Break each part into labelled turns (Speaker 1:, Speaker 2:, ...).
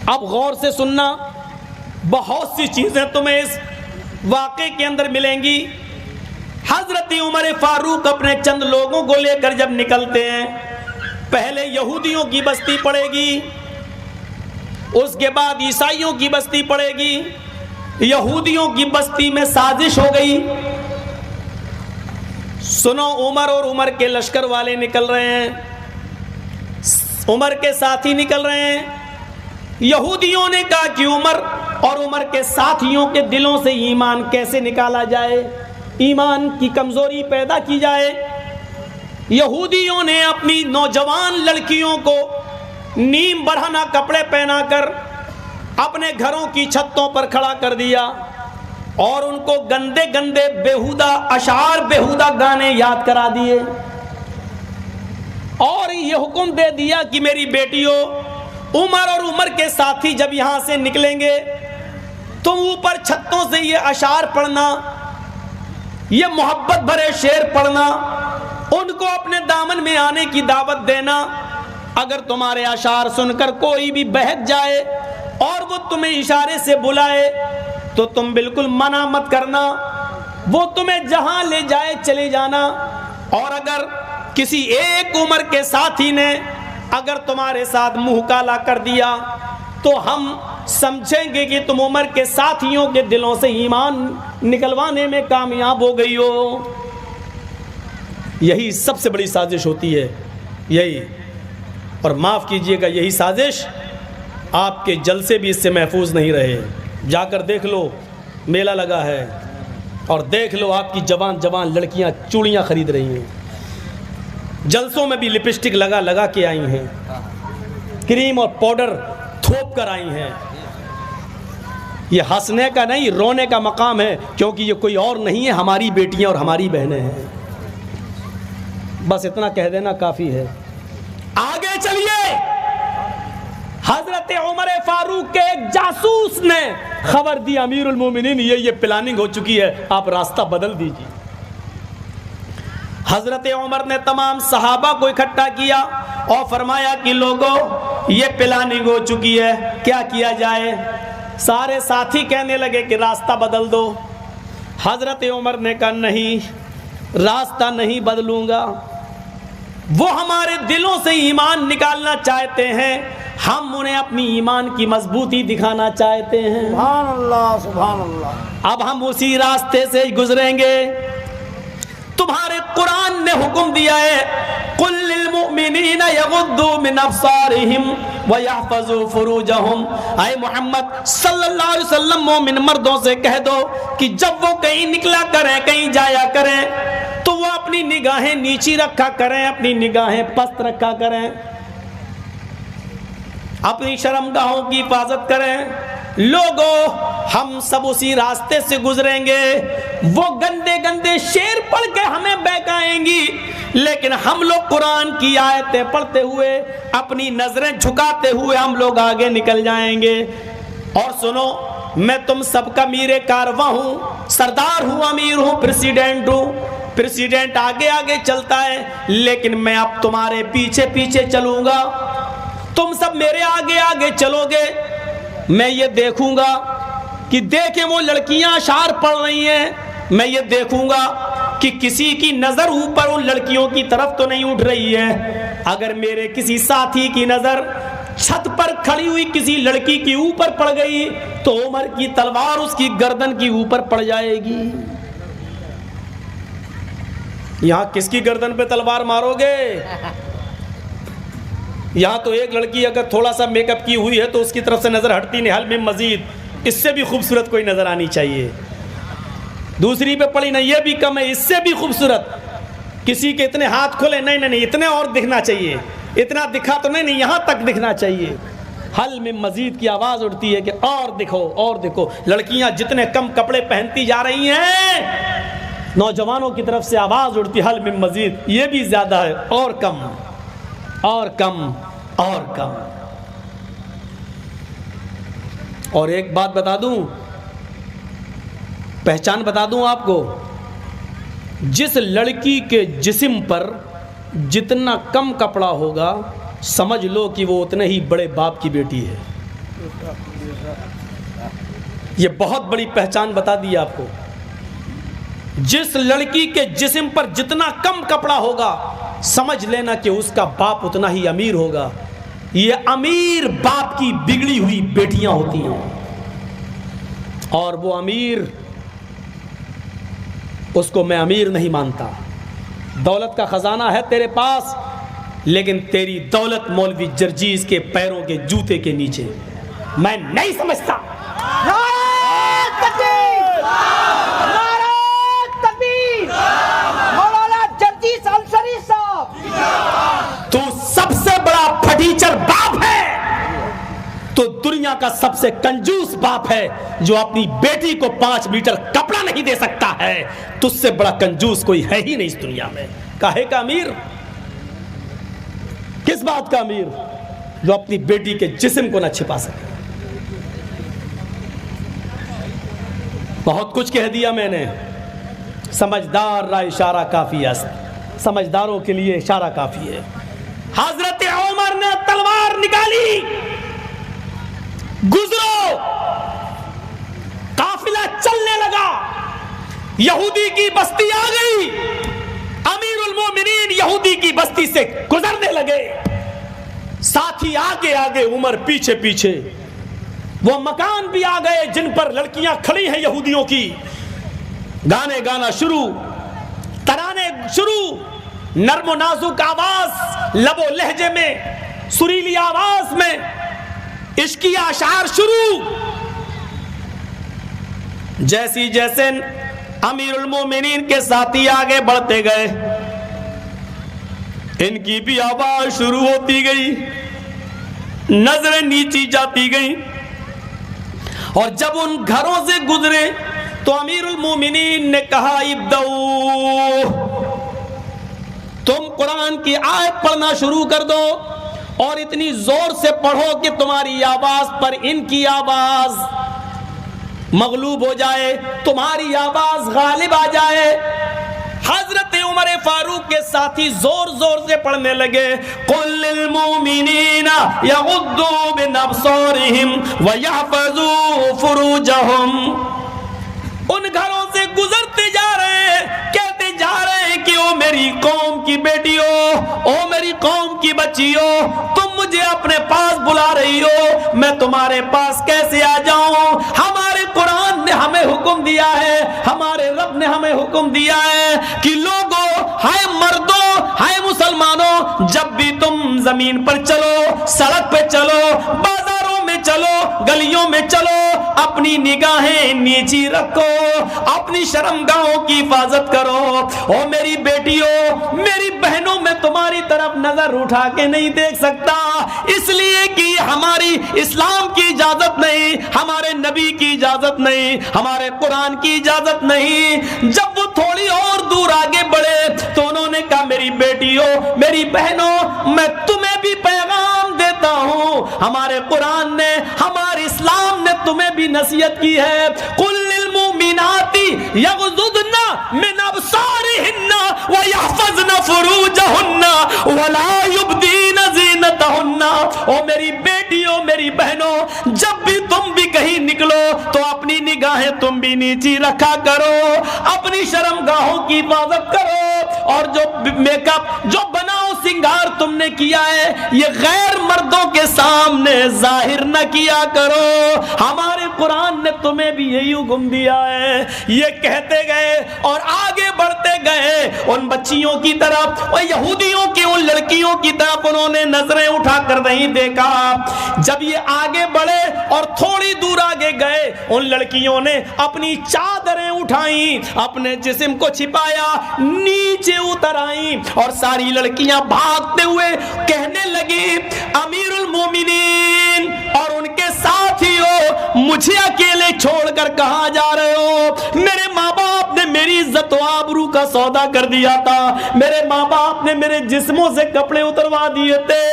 Speaker 1: اب غور سے سننا، بہت سی چیزیں تمہیں اس واقعے کے اندر ملیں گی۔ حضرت عمر فاروق اپنے چند لوگوں کو لے کر جب نکلتے ہیں، پہلے یہودیوں کی بستی پڑے گی، اس کے بعد عیسائیوں کی بستی پڑے گی۔ یہودیوں کی بستی میں سازش ہو گئی۔ سنو، عمر اور عمر کے لشکر والے نکل رہے ہیں، عمر کے ساتھی نکل رہے ہیں۔ یہودیوں نے کہا کہ عمر اور عمر کے ساتھیوں کے دلوں سے ایمان کیسے نکالا جائے، ایمان کی کمزوری پیدا کی جائے۔ یہودیوں نے اپنی نوجوان لڑکیوں کو نیم برہنہ کپڑے پہنا کر اپنے گھروں کی چھتوں پر کھڑا کر دیا اور ان کو گندے گندے بیہودہ اشعار، بیہودہ گانے یاد کرا دیے، اور یہ حکم دے دیا کہ میری بیٹیوں، عمر اور عمر کے ساتھی جب یہاں سے نکلیں گے تم اوپر چھتوں سے یہ اشعار پڑھنا، یہ محبت بھرے شعر پڑھنا، ان کو اپنے دامن میں آنے کی دعوت دینا۔ اگر تمہارے اشعار سن کر کوئی بھی بہک جائے اور وہ تمہیں اشارے سے بلائے تو تم بالکل منع مت کرنا، وہ تمہیں جہاں لے جائے چلے جانا۔ اور اگر کسی ایک عمر کے ساتھی نے اگر تمہارے ساتھ منہ کالا کر دیا تو ہم سمجھیں گے کہ تم عمر کے ساتھیوں کے دلوں سے ایمان نکلوانے میں کامیاب ہو گئی ہو۔ یہی سب سے بڑی سازش ہوتی ہے، یہی۔ اور معاف کیجئے گا، یہی سازش آپ کے جلسے بھی اس سے محفوظ نہیں رہے۔ جا کر دیکھ لو، میلہ لگا ہے، اور دیکھ لو آپ کی جوان جوان لڑکیاں چوڑیاں خرید رہی ہیں، جلسوں میں بھی لپسٹک لگا لگا کے آئی ہیں، کریم اور پاؤڈر تھوپ کر آئی ہیں۔ یہ ہنسنے کا نہیں، رونے کا مقام ہے، کیونکہ یہ کوئی اور نہیں ہے، ہماری بیٹیاں اور ہماری بہنیں ہیں۔ بس اتنا کہہ دینا کافی ہے۔ آگے چلیے، حضرت عمر فاروق کے ایک جاسوس نے خبر دی، امیر المومنین یہ پلاننگ ہو چکی ہے، آپ راستہ بدل دیجیے۔ حضرت عمر نے تمام صحابہ کو اکٹھا کیا اور فرمایا کہ لوگوں، یہ پلاننگ ہو چکی ہے، کیا کیا جائے؟ سارے ساتھی کہنے لگے کہ راستہ بدل دو۔ حضرت عمر نے کہا نہیں، راستہ نہیں بدلوں گا، وہ ہمارے دلوں سے ایمان نکالنا چاہتے ہیں، ہم انہیں اپنی ایمان کی مضبوطی دکھانا چاہتے ہیں۔
Speaker 2: سبحان اللہ، سبحان اللہ۔
Speaker 1: اب ہم اسی راستے سے ہی گزریں گے۔ تمہارے قرآن نے حکم دیا ہے، قُلْ لِلْمُؤْمِنِينَ يَغُضُّوا مِنْ أَبْصَارِهِمْ وَيَحْفَظُوا فُرُوجَهُمْ۔ اے محمد صلی اللہ علیہ وسلم، مومن مردوں سے کہہ دو کہ جب وہ کہیں نکلا کریں، کہیں جایا کریں تو وہ اپنی نگاہیں نیچی رکھا کریں، اپنی نگاہیں پست رکھا کریں، اپنی شرمگاہوں کی حفاظت کریں۔ لوگوں، ہم سب اسی راستے سے گزریں گے، وہ گندے گندے شعر پڑھ کے ہمیں بہکائیں گی، لیکن ہم لوگ قرآن کی آیتیں پڑھتے ہوئے، اپنی نظریں جھکاتے ہوئے ہم لوگ آگے نکل جائیں گے۔ اور سنو، میں تم سب کا میر کارواں ہوں، سردار ہوں، امیر ہوں، پریسیڈنٹ ہوں۔ پریسیڈنٹ آگے آگے چلتا ہے، لیکن میں اب تمہارے پیچھے پیچھے چلوں گا، تم سب میرے آگے آگے چلو گے۔ میں یہ دیکھوں گا کہ دیکھیں وہ لڑکیاں اشعار پڑھ رہی ہیں، میں یہ دیکھوں گا کہ کسی کی نظر اوپر ان لڑکیوں کی طرف تو نہیں اٹھ رہی ہے۔ اگر میرے کسی ساتھی کی نظر چھت پر کھڑی ہوئی کسی لڑکی کی اوپر پڑ گئی تو عمر کی تلوار اس کی گردن کی اوپر پڑ جائے گی۔ یہاں کس کی گردن پہ تلوار مارو گے؟ یہاں تو ایک لڑکی اگر تھوڑا سا میک اپ کی ہوئی ہے تو اس کی طرف سے نظر ہٹتی نہیں، حل میں مزید اس سے بھی خوبصورت کوئی نظر آنی چاہیے۔ دوسری پہ پڑی نہیں، یہ بھی کم ہے، اس سے بھی خوبصورت۔ کسی کے اتنے ہاتھ کھولے، نہیں نہیں نہیں، اتنے اور دکھنا چاہیے، اتنا دکھا تو نہیں، یہاں تک دکھنا چاہیے۔ حل میں مزید کی آواز اٹھتی ہے کہ اور دکھو اور دکھو۔ لڑکیاں جتنے کم کپڑے پہنتی جا رہی ہیں، نوجوانوں کی طرف سے آواز اٹھتی ہے، حل میں مزید، یہ بھی زیادہ ہے، اور کم اور کم اور کم۔ اور ایک بات بتا دوں، پہچان بتا دوں آپ کو، جس لڑکی کے جسم پر جتنا کم کپڑا ہوگا سمجھ لو کہ وہ اتنے ہی بڑے باپ کی بیٹی ہے۔ یہ بہت بڑی پہچان بتا دی آپ کو. جس لڑکی کے جسم پر جتنا کم کپڑا ہوگا سمجھ لینا کہ اس کا باپ اتنا ہی امیر ہوگا. یہ امیر باپ کی بگڑی ہوئی بیٹیاں ہوتی ہیں, اور وہ امیر, اس کو میں امیر نہیں مانتا. دولت کا خزانہ ہے تیرے پاس, لیکن تیری دولت مولوی جرجیز کے پیروں کے جوتے کے نیچے. میں نہیں سمجھتا. تو سب سے بڑا پھٹیچر باپ ہے, تو دنیا کا سب سے کنجوس باپ ہے جو اپنی بیٹی کو 5 میٹر کپڑا نہیں دے سکتا ہے. تجھ سے بڑا کنجوس کوئی ہے ہی نہیں اس دنیا میں. کاہے کا امیر؟ کس بات کا امیر؟ جو اپنی بیٹی کے جسم کو نہ چھپا سکے. بہت کچھ کہہ دیا میں نے. سمجھدار را اشارہ کافی است, سمجھداروں کے لیے اشارہ کافی ہے. حضرت عمر نے تلوار نکالی, گزرو, قافلہ چلنے لگا, یہودی کی بستی آ گئی. امیر المومنین یہودی کی بستی سے گزرنے لگے, ساتھی آگے آگے, عمر پیچھے پیچھے. وہ مکان بھی آ گئے جن پر لڑکیاں کھڑی ہیں یہودیوں کی. گانے گانا شروع, ترانے شروع, نرم و نازک آواز, لب و لہجے میں, سریلی آواز میں عشقی اشعار شروع. جیسی جیسے امیر المومنین کے ساتھی آگے بڑھتے گئے, ان کی بھی آواز شروع ہوتی گئی, نظریں نیچی جاتی گئیں. اور جب ان گھروں سے گزرے تو امیر المومنین نے کہا ابدؤ, تم قرآن کی آیت پڑھنا شروع کر دو, اور اتنی زور سے پڑھو کہ تمہاری آواز پر ان کی آواز مغلوب ہو جائے, تمہاری آواز غالب آ جائے. حضرت عمر فاروق کے ساتھی زور زور سے پڑھنے لگے, قل للمؤمنین یغضوا من ابصارہم ویحفظوا فروجہم. ان گھروں سے گزرتے جا رہے ہیں, کہتے جا رہے ہیں کہ او میری قوم کی بیٹیوں, او میری قوم کی بچیوں, تم مجھے اپنے پاس بلا رہی ہو, میں تمہارے پاس کیسے آ جاؤں؟ ہمارے قرآن نے ہمیں حکم دیا ہے, ہمارے رب نے ہمیں حکم دیا ہے کہ لوگوں, ہائے مردوں, ہائے مسلمانوں, جب بھی تم زمین پر چلو, سڑک پہ چلو, بازاروں میں چلو, گلیوں میں چلو, اپنی نگاہیں نیچی رکھو, اپنی شرمگاہوں کی حفاظت کرو. او میری بیٹیوں, میری بہنوں, میں تمہاری طرف نظر اٹھا کے نہیں دیکھ سکتا, اس لیے کہ ہماری اسلام کی اجازت نہیں, ہمارے نبی کی اجازت نہیں, ہمارے قرآن کی اجازت نہیں. جب وہ تھوڑی اور دور آگے بڑھے تو انہوں نے کہا میری بیٹیوں, میری بہنوں, میں تمہیں بھی پیغام دیتا ہوں, ہمارے قرآن نے, ہمارے اسلام نے تمہیں بھی نصیحت کی ہے. قل للمؤمنات یغضضن من ابصارہن ویحفظن فروجہن ولا یبدین زینتہن. او میری بیٹیوں, میری بہنوں, جب بھی تم بھی کہیں نکلو تو اپنی نگاہیں تم بھی نیچی رکھا کرو, اپنی شرمگاہوں کی حفاظت کرو, اور جو میک اپ, جو بناؤ سنگار تم نے کیا ہے, یہ غیر مردوں کے سامنے ظاہر نہ کیا کرو. ہمارے قرآن نے تمہیں بھی یہی حکم دیا ہے. یہ کہتے گئے اور آگے بڑھتے گئے ان بچیوں کی طرف, اور یہودیوں کی ان لڑکیوں کی طرف انہوں نے نظریں اٹھا کر نہیں دیکھا. جب یہ آگے بڑھے اور تھوڑی دور آگے گئے, ان لڑکیوں نے اپنی چادریں اٹھائیں, اپنے جسم کو چھپایا, نیچے اتر آئیں, اور ساری لڑکیاں بھاگتے ہوئے کہنے لگی امیر المومنین اور ان کے ساتھیوں, مجھے اکیلے چھوڑ کر کہاں جا رہے ہو؟ میرے ماں باپ نے میری عزت و آبرو کا سودا کر دیا تھا, میرے ماں باپ نے میرے جسموں سے کپڑے اتروا دیے تھے,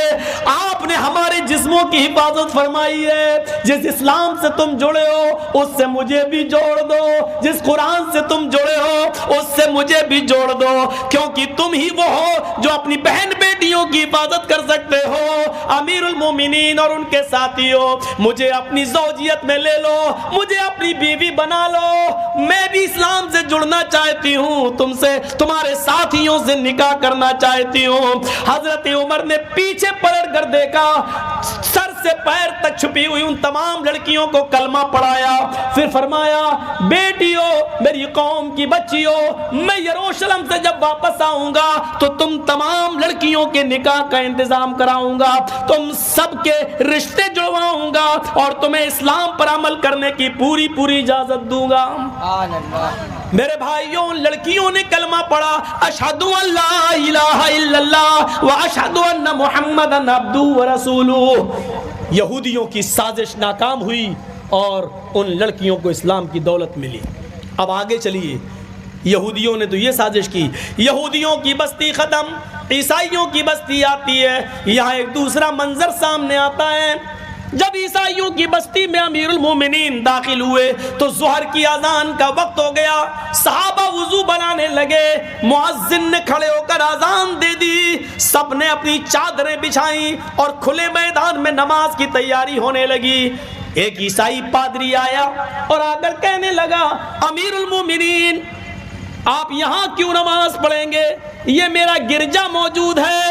Speaker 1: آپ آپ نے ہمارے جسموں کی حفاظت فرمائی ہے. جس اسلام سے تم جڑے ہو اس سے مجھے بھی جوڑ دو, جس قرآن سے تم جڑے ہو اس سے مجھے بھی جوڑ دو, کیونکہ تم ہی وہ ہو جو اپنی بہن بیٹیوں کی حفاظت کر سکتے ہو. امیر المومنین اور ان کے ساتھیوں, مجھے اپنی زوجیت میں لے لو, مجھے اپنی بیوی بنا لو. میں بھی اسلام سے جڑنا چاہتی ہوں, تم سے تمہارے ساتھیوں سے نکاح کرنا چاہتی ہوں. حضرت عمر نے پیچھے پلٹ کر دیکھا, سر سے پیر تک چھپی ہوئی ان تمام لڑکیوں کو کلمہ پڑھایا. پھر فرمایا, بیٹیوں, میری قوم کی بچیوں, میں یروشلم سے جب واپس آؤں گا تو تم تمام لڑکیوں کے نکاح کا انتظام کراؤں گا, تم سب کے رشتے جڑواؤں گا اور تمہیں اسلام پر عمل کرنے کی پوری اجازت دوں گا. میرے بھائیوں, لڑکیوں نے کلمہ پڑھا, اشہد ان لا الہ الا اللہ واشہد ان محمدن عبدہ ورسولہ. یہودیوں کی سازش ناکام ہوئی اور ان لڑکیوں کو اسلام کی دولت ملی. اب آگے چلیے, یہودیوں نے تو یہ سازش کی, یہودیوں کی بستی ختم, عیسائیوں کی بستی آتی ہے. یہاں ایک دوسرا منظر سامنے آتا ہے. جب عیسائیوں کی بستی میں امیر المومنین داخل ہوئے تو ظہر کی اذان کا وقت ہو گیا. صحابہ وضو بنانے لگے, مؤذن نے کھڑے ہو کر اذان دے دی, سب نے اپنی چادریں بچھائیں اور کھلے میدان میں نماز کی تیاری ہونے لگی. ایک عیسائی پادری آیا اور آ کر کہنے لگا, امیر المومنین آپ یہاں کیوں نماز پڑھیں گے؟ یہ میرا گرجا موجود ہے,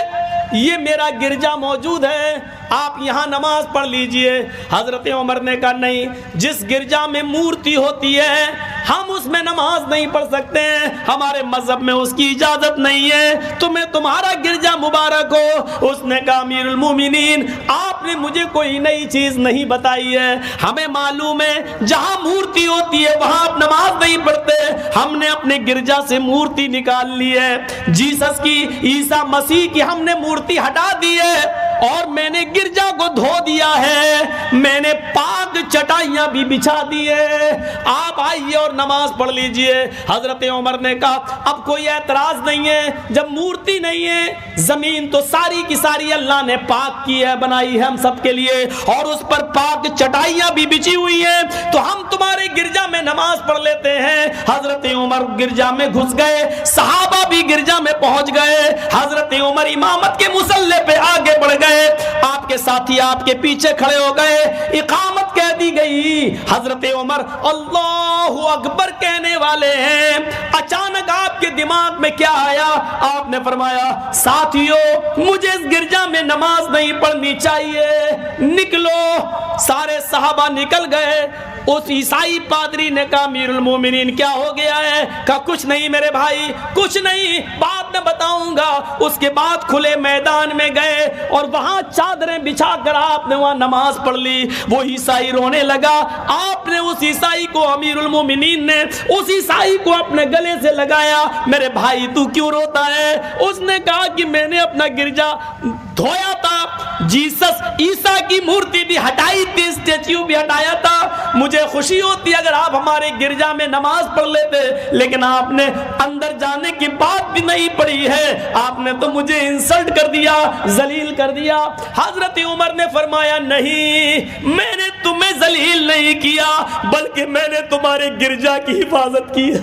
Speaker 1: یہ میرا گرجا موجود ہے, آپ یہاں نماز پڑھ لیجئے. حضرت عمر نے کہا, نہیں, جس گرجا میں مورتی ہوتی ہے ہم اس میں نماز نہیں پڑھ سکتے ہیں, ہمارے مذہب میں اس کی اجازت نہیں ہے, تمہیں تمہارا گرجا مبارک ہو. اس نے کہا, امیر المومنین آپ نے مجھے کوئی نئی چیز نہیں بتائی ہے, ہمیں معلوم ہے جہاں مورتی ہوتی ہے وہاں آپ نماز نہیں پڑھتے, ہم نے اپنے گرجا سے مورتی نکال لی ہے, جیسس کی, عیسیٰ مسیح کی ہم نے مورتی ہٹا دی ہے اور میں نے گرجا کو دھو دیا ہے, میں نے پاک چٹائیاں بھی بچھا دی ہے, آپ آئیے اور نماز پڑھ لیجئے. حضرت عمر نے کہا, اب کوئی اعتراض نہیں ہے, جب مورتی نہیں ہے, زمین تو ساری کی ساری اللہ نے پاک کی ہے, بنائی ہے ہم سب کے لیے, اور اس پر پاک چٹائیاں بھی بچھی ہوئی ہیں, تو ہم تمہارے گرجا میں نماز پڑھ لیتے ہیں. حضرت عمر گرجا میں گھس گئے, صحابہ بھی گرجا میں پہنچ گئے. حضرت عمر امامت کے مصلی پہ آگے بڑھ گئے, آپ کے ساتھی آپ کے پیچھے کھڑے ہو گئے, اقامت کہہ دی گئی. حضرت عمر اللہ اکبر کہنے والے ہیں, اچانک آپ کے دماغ میں کیا آیا؟ آپ نے فرمایا, ساتھیوں مجھے اس گرجا میں نماز نہیں پڑھنی چاہیے, نکلو. سارے صحابہ نکل گئے. اس عیسائی پادری نے کہا, امیر المومنین کیا ہو گیا ہے؟ کہا, کچھ نہیں میرے بھائی, کچھ نہیں, بعد میں بتاؤں گا. اس کے بعد کھلے میدان میں گئے اور وہاں چادریں بچھا کر آپ نے وہاں نماز پڑھ لی. وہ عیسائی رونے لگا, آپ نے اس عیسائی کو, امیر المومنین نے اس عیسائی کو اپنے گلے سے لگایا, میرے بھائی تو کیوں روتا ہے؟ اس نے کہا کہ میں نے اپنا گرجا دھویا تھا, جیسس عیسیٰ کی مورتی بھی ہٹائی تھی, اسٹیچیو بھی ہٹایا تھا, مجھے خوشی ہوتی اگر آپ ہمارے گرجا میں نماز پڑھ لیتے, لیکن آپ نے اندر جانے کی بات بھی نہیں پڑھی ہے, آپ نے تو مجھے انسلٹ کر دیا, ذلیل کر دیا. حضرت عمر نے فرمایا, نہیں, میں نے تمہیں ذلیل نہیں کیا, بلکہ میں نے تمہارے گرجا کی حفاظت کی ہے,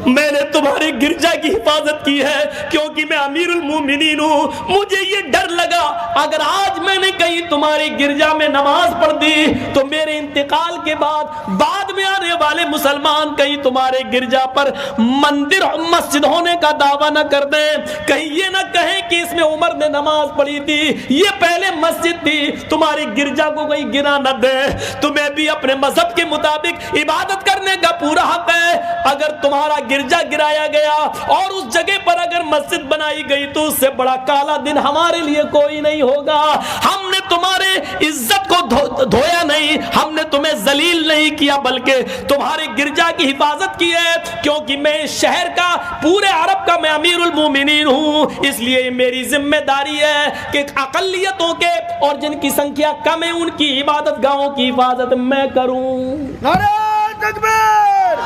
Speaker 1: میں نے تمہارے گرجا کی حفاظت کی ہے, کیونکہ میں امیر المومنین ہوں. مجھے یہ ڈر لگا اگر آج میں نے کہیں تمہاری گرجا میں نماز پڑھ دی تو میرے انتقال کے بعد میں آنے والے مسلمان کہیں تمہارے گرجا پر مندر مسجد ہونے کا دعویٰ نہ کر دیں, کہیں یہ نہ کہیں کہ اس میں عمر نے نماز پڑھی تھی, یہ پہلے مسجد تھی, تمہاری گرجا کو کہیں گرا نہ دے. تمہیں بھی اپنے مذہب کے مطابق عبادت کرنے کا پورا حق ہے. اگر تمہارا گرجا گرایا گیا اور اس جگہ پر اگر مسجد بنائی گئی تو اس سے بڑا کالا دن ہمارے لیے کوئی نہیں ہوگا. ہم نے تمہارے عزت کو دھویا نہیں, ہم نے تمہیں ذلیل نہیں کیا, بلکہ تمہارے گرجا کی حفاظت کی ہے, کیونکہ میں اس شہر کا, پورے عرب کا میں امیر المومنین ہوں. اس لیے میری ذمہ داری ہے کہ اقلیتوں کے اور جن کی سنکھیا کم ہے ان کی عبادت گاہوں کی حفاظت میں کروں.
Speaker 2: نعرہ تکبیر,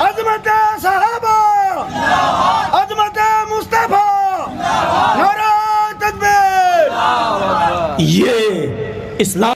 Speaker 2: عظمت صحابہ, عظمت مصطفیٰ, نعرہ تکبیر.
Speaker 1: اسلام